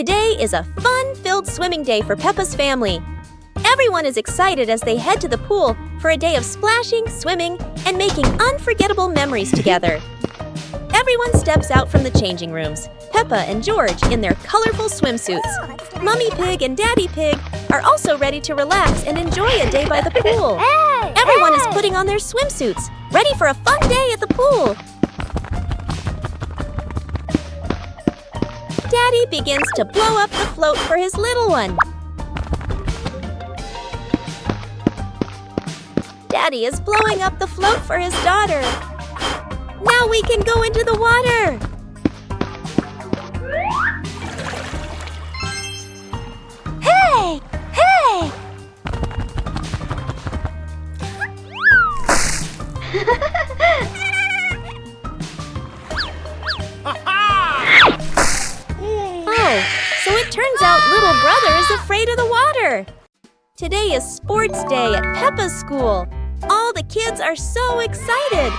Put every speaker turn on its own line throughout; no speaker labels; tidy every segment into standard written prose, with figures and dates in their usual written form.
Today is a fun-filled swimming day for Peppa's family. Everyone is excited as they head to the pool for a day of splashing, swimming, and making unforgettable memories together. Everyone steps out from the changing rooms, Peppa and George in their colorful swimsuits. Mummy Pig and Daddy Pig are also ready to relax and enjoy a day by the pool. Everyone is putting on their swimsuits, ready for a fun day at the pool. Daddy begins to blow up the float for his little one. Daddy is blowing up the float for his daughter. Now we can go into the water. Hey! Hey! Oh, so it turns out little brother is afraid of the water. Today is sports day at Peppa's school. All the kids are so excited.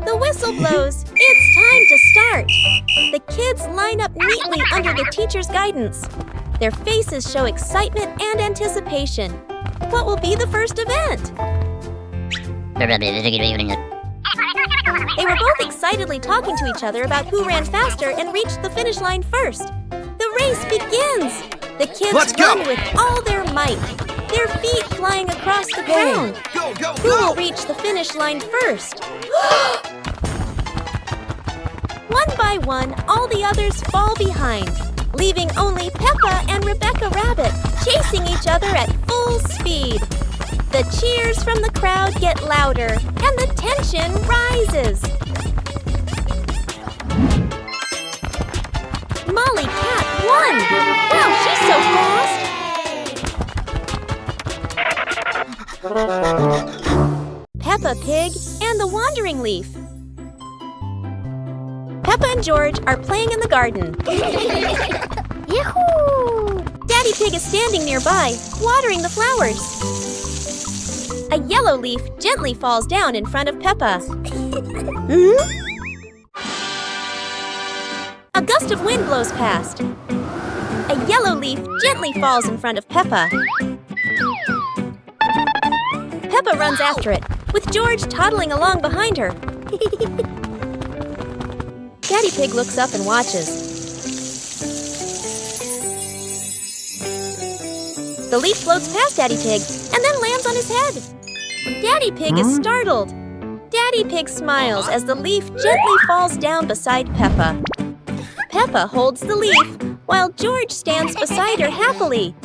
The whistle blows. It's time to start. The kids line up neatly under the teacher's guidance. Their faces show excitement and anticipation. What will be the first event? They were both excitedly talking to each other about who ran faster and reached the finish line first. The race begins. The kids run with all their might, their feet flying across the ground. Who will reach the finish line first? One by one, all the others fall behind, leaving only Peppa and Rebecca Rabbit chasing each other at full speed. The cheers from the crowd get louder, and the tension rises. Molly Cat won! Wow, she's so fast! Peppa Pig and the Wandering Leaf. Peppa and George are playing in the garden. Yahoo! Daddy Pig is standing nearby, watering the flowers. A yellow leaf gently falls down in front of Peppa. A gust of wind blows past. A yellow leaf gently falls in front of Peppa. Peppa runs after it, with George toddling along behind her. Daddy Pig looks up and watches. The leaf floats past Daddy Pig and then lands on his head. Daddy Pig is startled. Daddy Pig smiles as the leaf gently falls down beside Peppa. Peppa holds the leaf, while George stands beside her happily.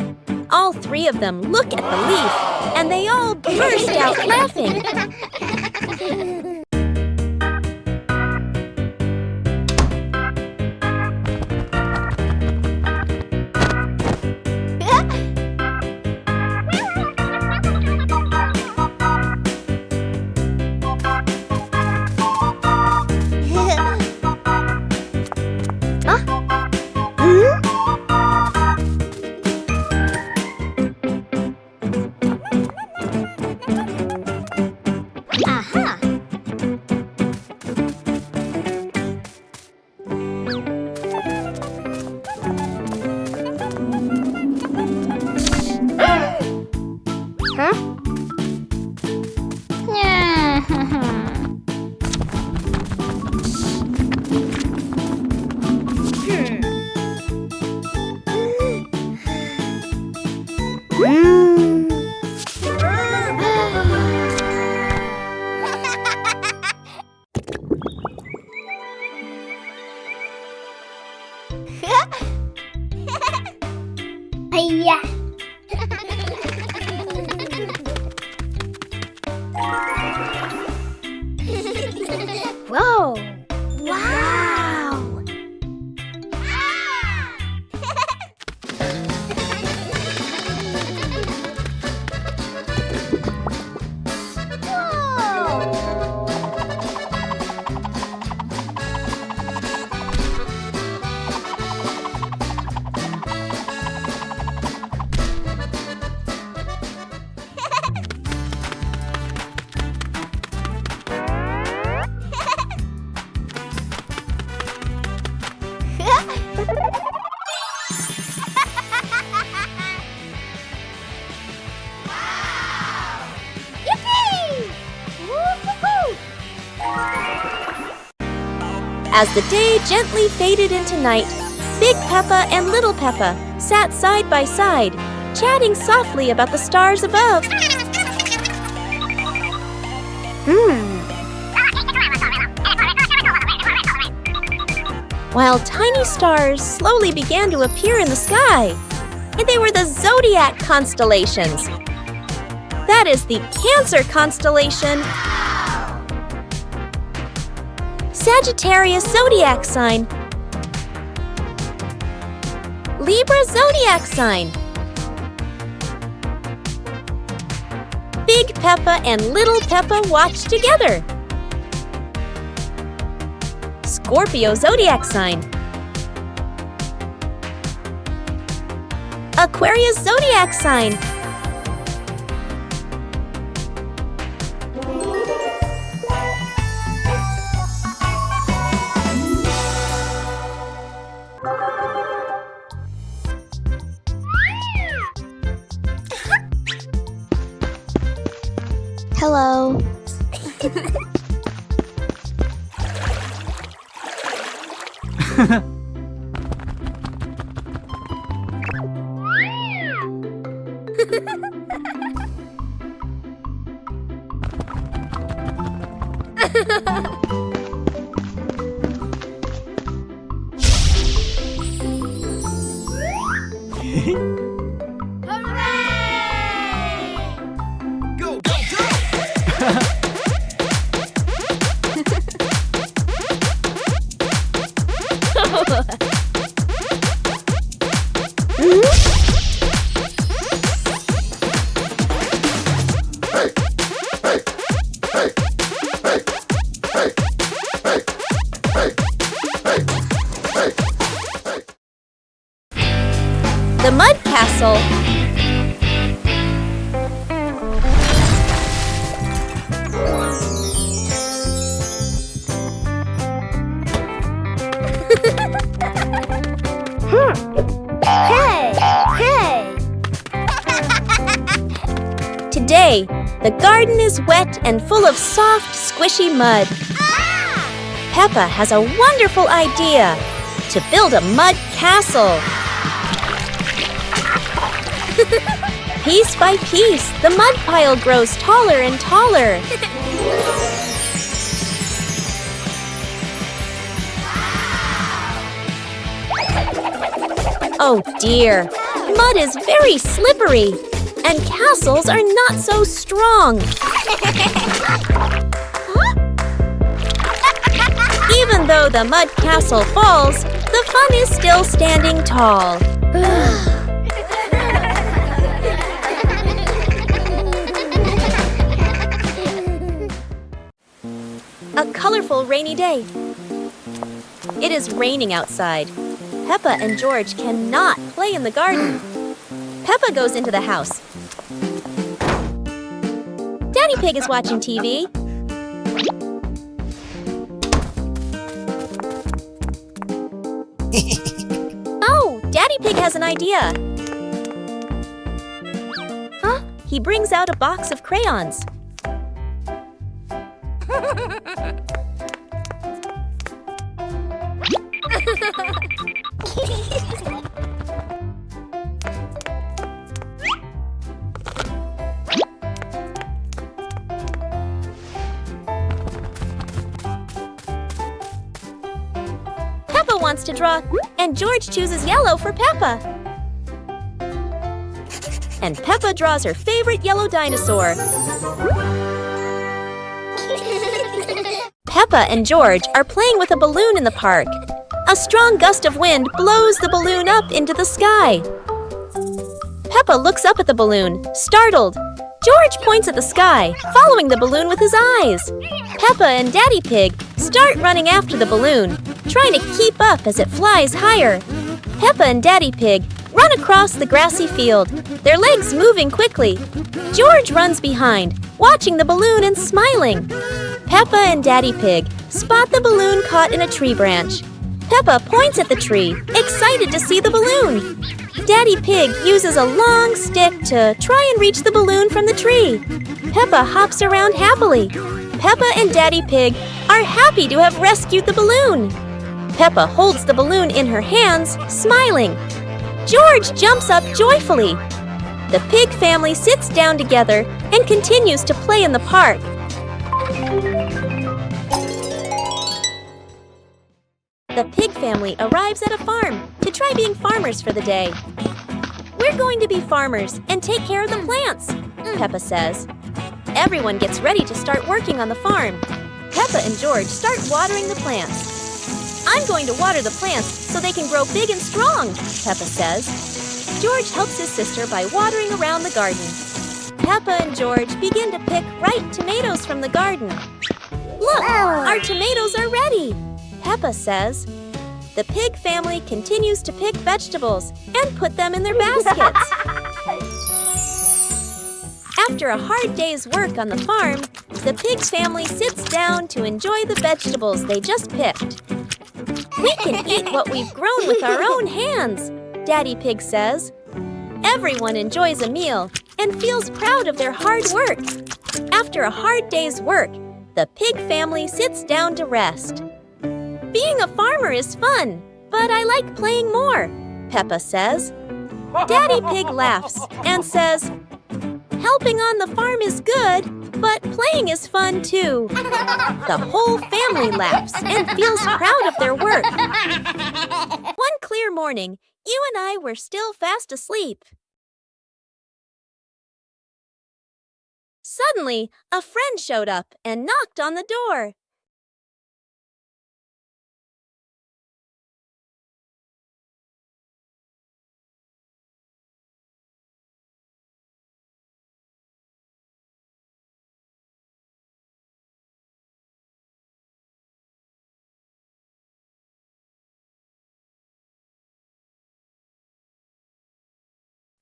All three of them look at the leaf, and they all burst out laughing. Whoa! Wow! As the day gently faded into night, Big Peppa and Little Peppa sat side by side, chatting softly about the stars above. While tiny stars slowly began to appear in the sky, and they were the zodiac constellations. That is the Cancer constellation, Sagittarius zodiac sign, Libra zodiac sign, Big Peppa and Little Peppa watch together, Scorpio zodiac sign, Aquarius zodiac sign, Hello. The Mud Castle. Today, the garden is wet and full of soft, squishy mud. Peppa has a wonderful idea to build a mud castle. Piece by piece, the mud pile grows taller and taller. Oh dear, mud is very slippery, and castles are not so strong. Even though the mud castle falls, the fun is still standing tall. A colorful rainy day. It is raining outside. Peppa and George cannot play in the garden. Peppa goes into the house. Daddy Pig is watching TV. Oh, Daddy Pig has an idea. Huh? He brings out a box of crayons. Peppa wants to draw, and George chooses yellow for Peppa. And Peppa draws her favorite yellow dinosaur. Peppa and George are playing with a balloon in the park. A strong gust of wind blows the balloon up into the sky. Peppa looks up at the balloon, startled. George points at the sky, following the balloon with his eyes. Peppa and Daddy Pig start running after the balloon, trying to keep up as it flies higher. Peppa and Daddy Pig run across the grassy field, their legs moving quickly. George runs behind, watching the balloon and smiling. Peppa and Daddy Pig spot the balloon caught in a tree branch. Peppa points at the tree, excited to see the balloon. Daddy Pig uses a long stick to try and reach the balloon from the tree. Peppa hops around happily. Peppa and Daddy Pig are happy to have rescued the balloon. Peppa holds the balloon in her hands, smiling. George jumps up joyfully. The pig family sits down together and continues to play in the park. The pig family arrives at a farm to try being farmers for the day. We're going to be farmers and take care of the plants, Peppa says. Everyone gets ready to start working on the farm. Peppa and George start watering the plants. I'm going to water the plants so they can grow big and strong, Peppa says. George helps his sister by watering around the garden. Peppa and George begin to pick ripe tomatoes from the garden. Look, our tomatoes are ready, Peppa says. The pig family continues to pick vegetables and put them in their baskets. After a hard day's work on the farm, the pig family sits down to enjoy the vegetables they just picked. We can eat what we've grown with our own hands, Daddy Pig says. Everyone enjoys a meal and feels proud of their hard work. After a hard day's work, the pig family sits down to rest. Being a farmer is fun, but I like playing more, Peppa says. Daddy Pig laughs and says, helping on the farm is good, but playing is fun too. The whole family laughs and feels proud of their work. One clear morning, you and I were still fast asleep. Suddenly, a friend showed up and knocked on the door.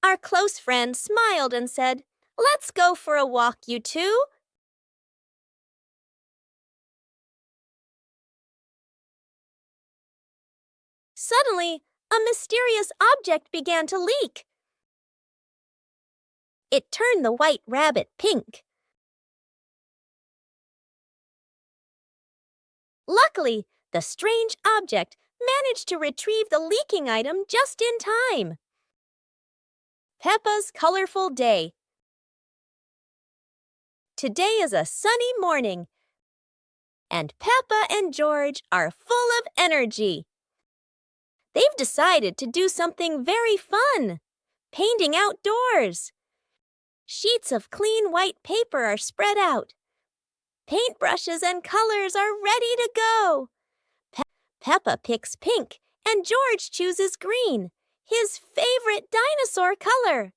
Our close friend smiled and said, "Let's go for a walk, you two." Suddenly, a mysterious object began to leak. It turned the white rabbit pink. Luckily, the strange object managed to retrieve the leaking item just in time. Peppa's colorful day. Today is a sunny morning, and Peppa and George are full of energy. They've decided to do something very fun, painting outdoors. Sheets of clean white paper are spread out. Paintbrushes and colors are ready to go. Peppa picks pink, and George chooses green, his favorite dinosaur color.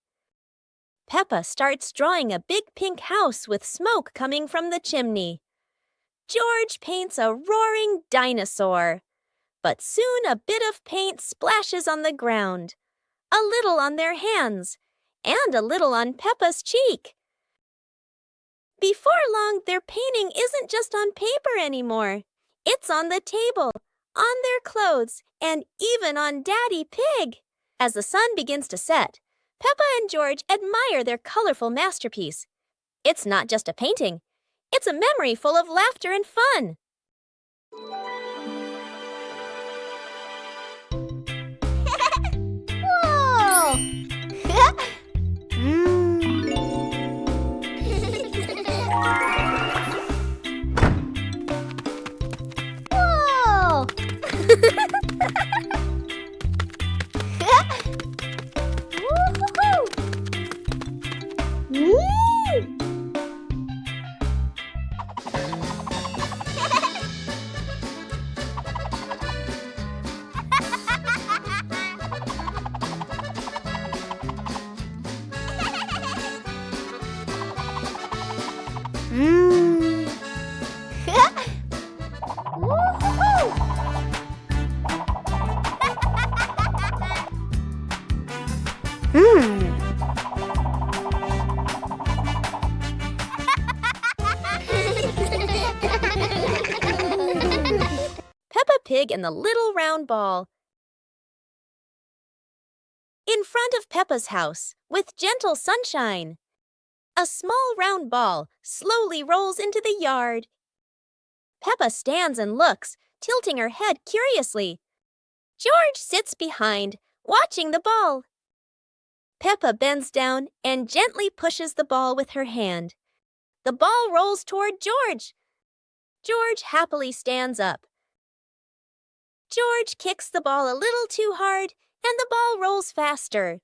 Peppa starts drawing a big pink house with smoke coming from the chimney. George paints a roaring dinosaur. But soon a bit of paint splashes on the ground, a little on their hands, and a little on Peppa's cheek. Before long, their painting isn't just on paper anymore. It's on the table, on their clothes, and even on Daddy Pig. As the sun begins to set, Peppa and George admire their colorful masterpiece. It's not just a painting. It's a memory full of laughter and fun.
Whoa! Whoa! Woo-hoo-hoo!
Peppa Pig and the Little Round Ball. In front of Peppa's house, with gentle sunshine, a small round ball slowly rolls into the yard. Peppa stands and looks tilting her head curiously. George sits behind, watching the ball. Peppa bends down and gently pushes the ball with her hand. The ball rolls toward George. George happily stands up. George kicks the ball a little too hard, and the ball rolls faster.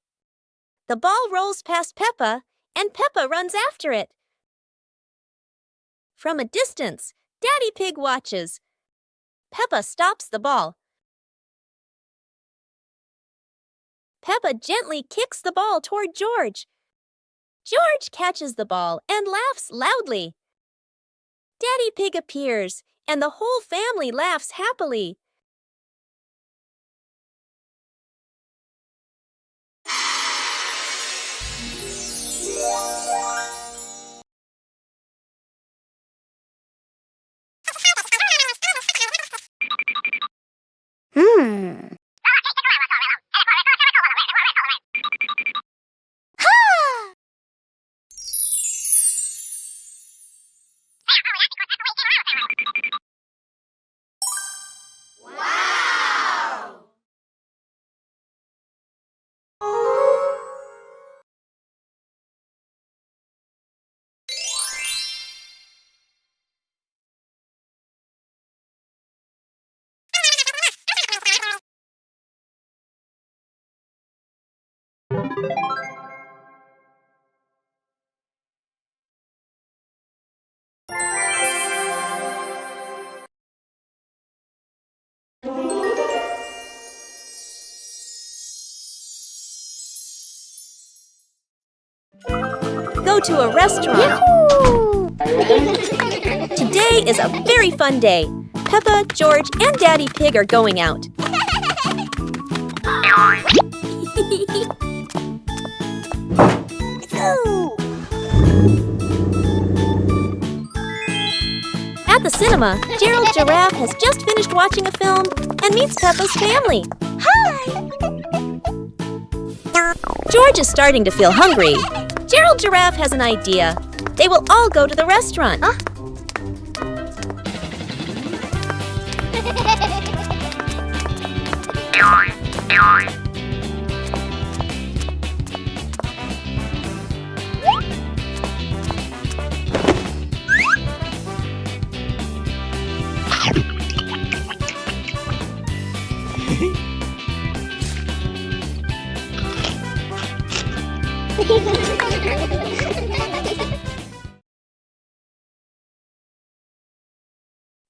The ball rolls past Peppa, and Peppa runs after it. From a distance, Daddy Pig watches. Peppa stops the ball. Peppa gently kicks the ball toward George. George catches the ball and laughs loudly. Daddy Pig appears, and the whole family laughs happily. Go to a restaurant. Today is a very fun day. Peppa, George, and Daddy Pig are going out. At the cinema, Gerald Giraffe has just finished watching a film and meets Peppa's family.
Hi!
George is starting to feel hungry. Gerald Giraffe has an idea. They will all go to the restaurant.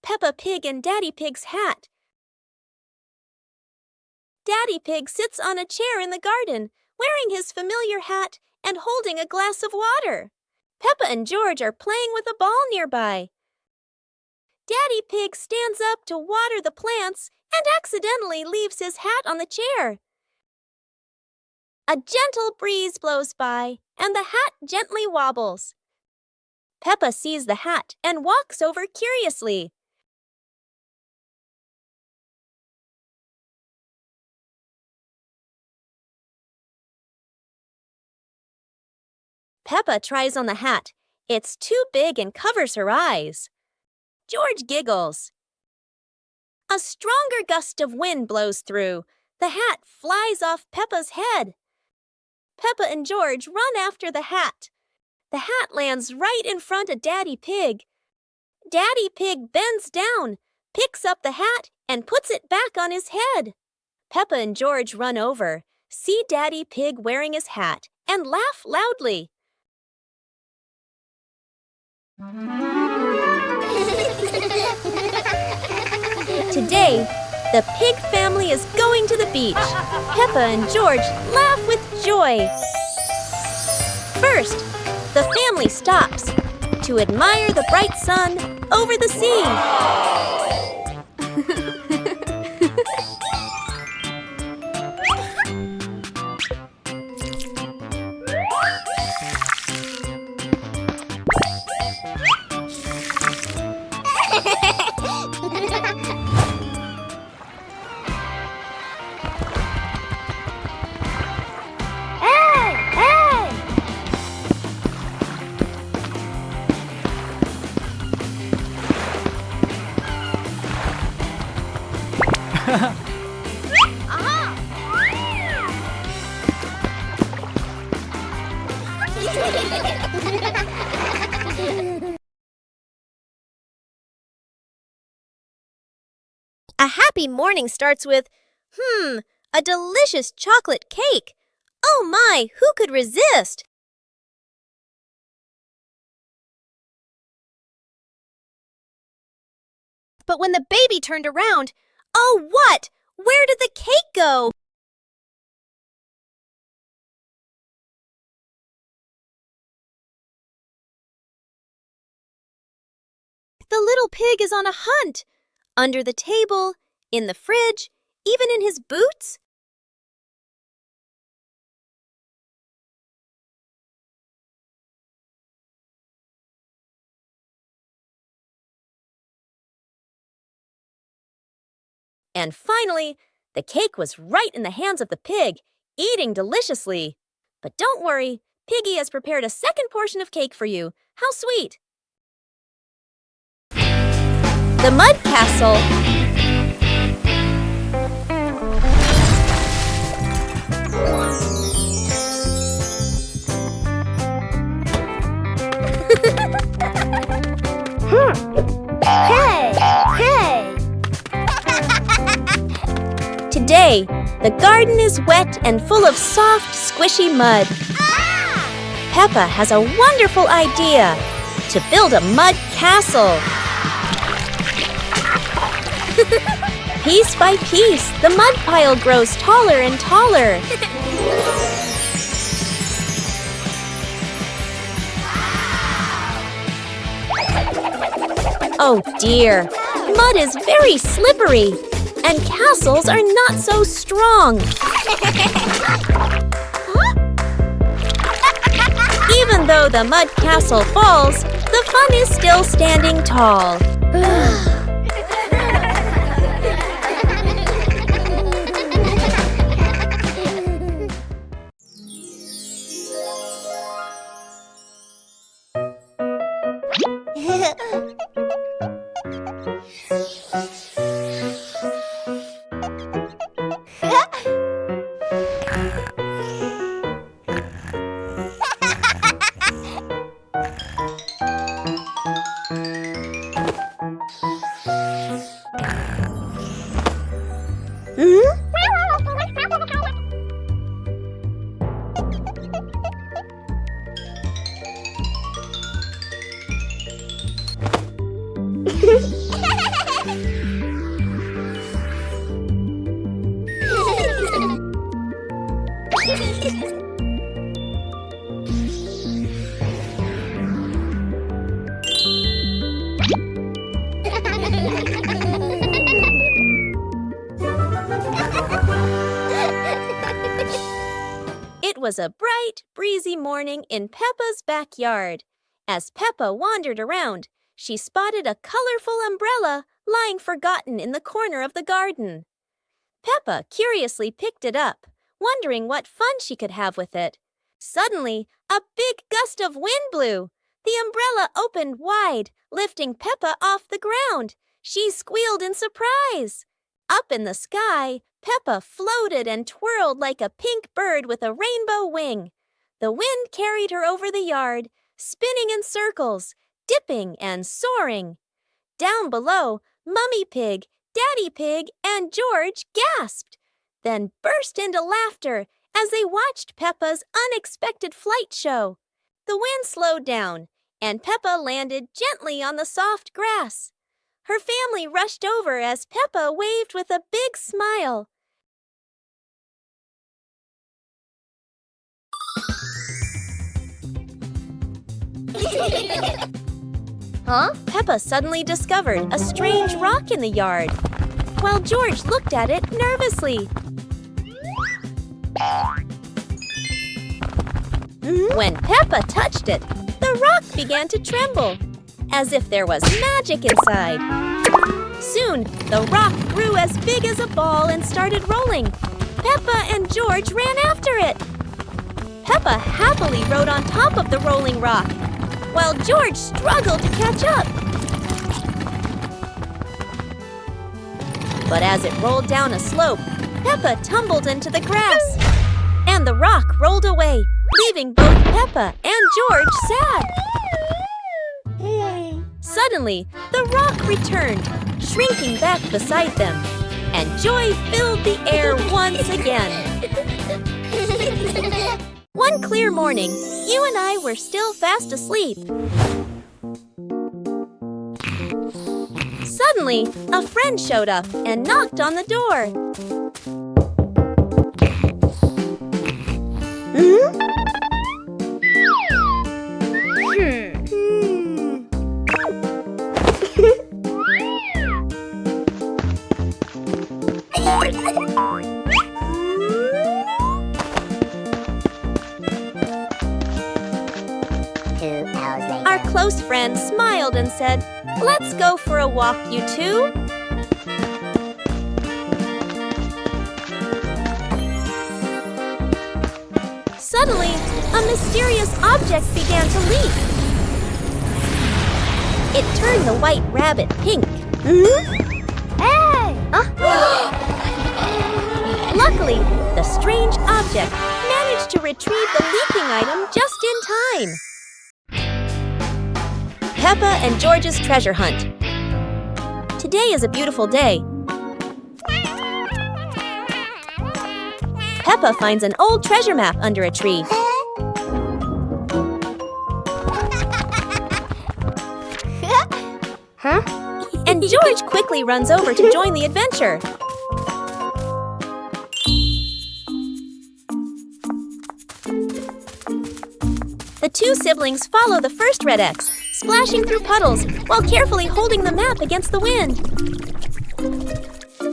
Peppa Pig and Daddy Pig's hat. Daddy Pig sits on a chair in the garden, wearing his familiar hat and holding a glass of water. Peppa and George are playing with a ball nearby. Daddy Pig stands up to water the plants and accidentally leaves his hat on the chair. A gentle breeze blows by, and the hat gently wobbles. Peppa sees the hat and walks over curiously. Peppa tries on the hat. It's too big and covers her eyes. George giggles. A stronger gust of wind blows through. The hat flies off Peppa's head. Peppa and George run after the hat. The hat lands right in front of Daddy Pig. Daddy Pig bends down, picks up the hat, and puts it back on his head. Peppa and George run over, see Daddy Pig wearing his hat, and laugh loudly. Today, the pig family is going to the beach. Peppa and George laugh with joy. First, the family stops to admire the bright sun over the sea. A happy morning starts with, a delicious chocolate cake. Oh my, who could resist? But when the baby turned around, oh what? Where did the cake go? The little pig is on a hunt. Under the table, in the fridge, even in his boots. And finally, the cake was right in the hands of the pig, eating deliciously. But don't worry, Piggy has prepared a second portion of cake for you. How sweet! The Mud Castle.
Hey! Hey!
Today, the garden is wet and full of soft, squishy mud. Peppa has a wonderful idea to build a mud castle. Piece by piece, the mud pile grows taller and taller. Oh dear, mud is very slippery, and castles are not so strong. Even though the mud castle falls, the fun is still standing tall. It was a bright, breezy morning in Peppa's backyard. As Peppa wandered around, she spotted a colorful umbrella lying forgotten in the corner of the garden. Peppa curiously picked it up, wondering what fun she could have with it. Suddenly, a big gust of wind blew. The umbrella opened wide, lifting Peppa off the ground. She squealed in surprise. Up in the sky, Peppa floated and twirled like a pink bird with a rainbow wing. The wind carried her over the yard, spinning in circles, dipping and soaring. Down below, Mummy Pig, Daddy Pig, and George gasped, then burst into laughter as they watched Peppa's unexpected flight show. The wind slowed down, and Peppa landed gently on the soft grass. Her family rushed over as Peppa waved with a big smile.
Huh?
Peppa suddenly discovered a strange rock in the yard, while George looked at it nervously. When Peppa touched it, the rock began to tremble, as if there was magic inside. Soon, the rock grew as big as a ball and started rolling. Peppa and George ran after it. Peppa happily rode on top of the rolling rock, while George struggled to catch up. But as it rolled down a slope, Peppa tumbled into the grass, and the rock rolled away, leaving both Peppa and George sad. Suddenly, the rock returned, shrinking back beside them, and joy filled the air once again. One clear morning, you and I were still fast asleep. Suddenly, a friend showed up and knocked on the door. Our close friend smiled and said, "Let's go for a walk, you two." Suddenly, a mysterious object began to leak. It turned the white rabbit pink.
Hey!
Luckily, the strange object managed to retrieve the leaking item just in time. Peppa and George's treasure hunt. Today is a beautiful day. Peppa finds an old treasure map under a tree. And George quickly runs over to join the adventure. The two siblings follow the first red X, splashing through puddles while carefully holding the map against the wind.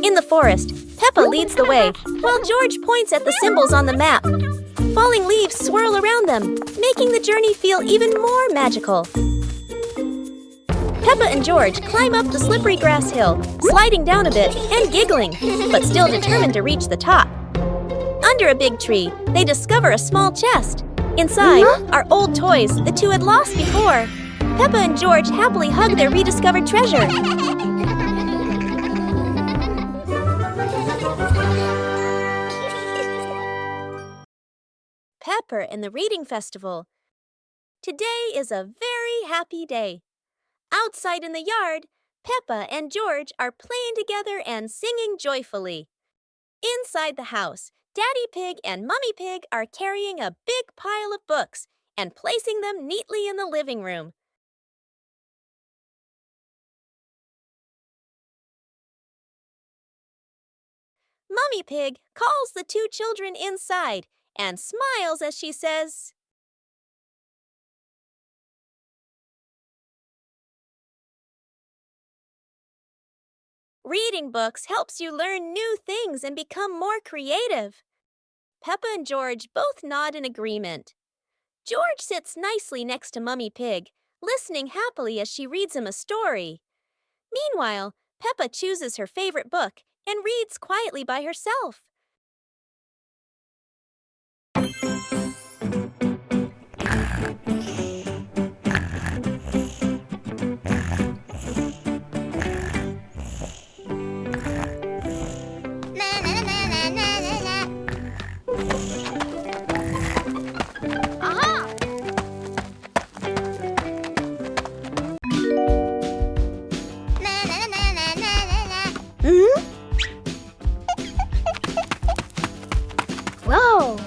In the forest, Peppa leads the way, while George points at the symbols on the map. Falling leaves swirl around them, making the journey feel even more magical. Peppa and George climb up the slippery grass hill, sliding down a bit and giggling, but still determined to reach the top. Under a big tree, they discover a small chest. Inside are old toys the two had lost before. Peppa and George happily hug their rediscovered treasure. Peppa and the Reading Festival. Today is a very happy day. Outside in the yard, Peppa and George are playing together and singing joyfully. Inside the house, Daddy Pig and Mummy Pig are carrying a big pile of books and placing them neatly in the living room. Mummy Pig calls the two children inside and smiles as she says, "Reading books helps you learn new things and become more creative." Peppa and George both nod in agreement. George sits nicely next to Mummy Pig, listening happily as she reads him a story. Meanwhile, Peppa chooses her favorite book and reads quietly by herself.
Whoa!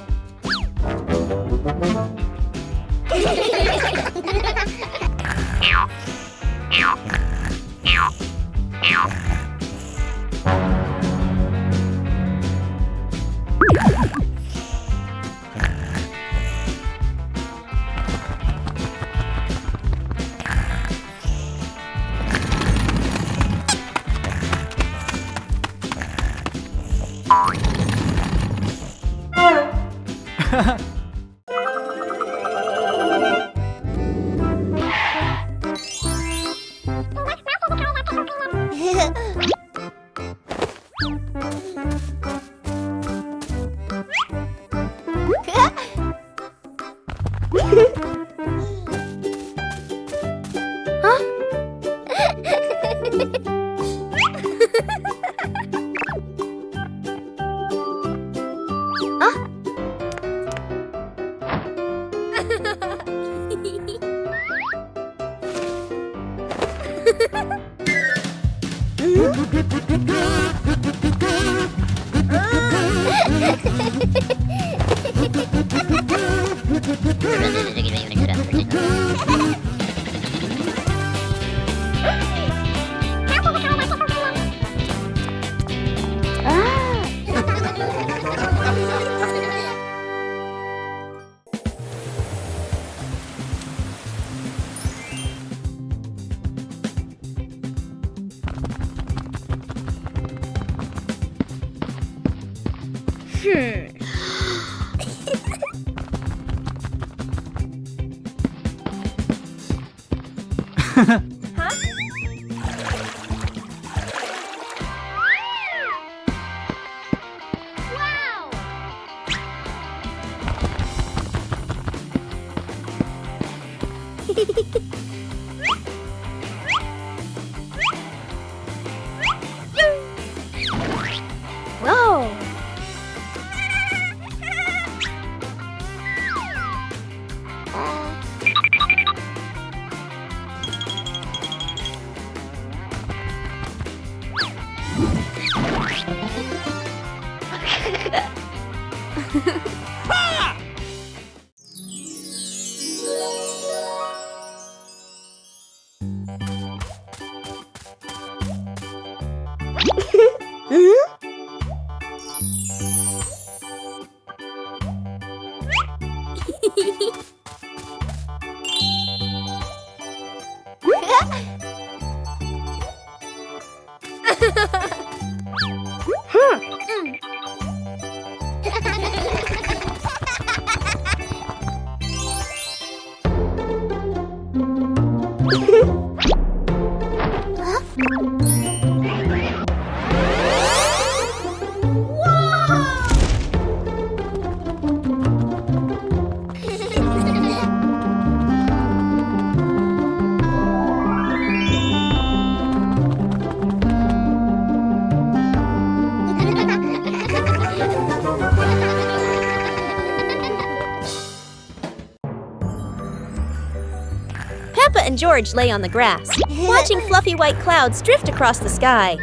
Huh? Wow! Whoa!
Peppa and George lay on the grass, watching fluffy white clouds drift across the sky.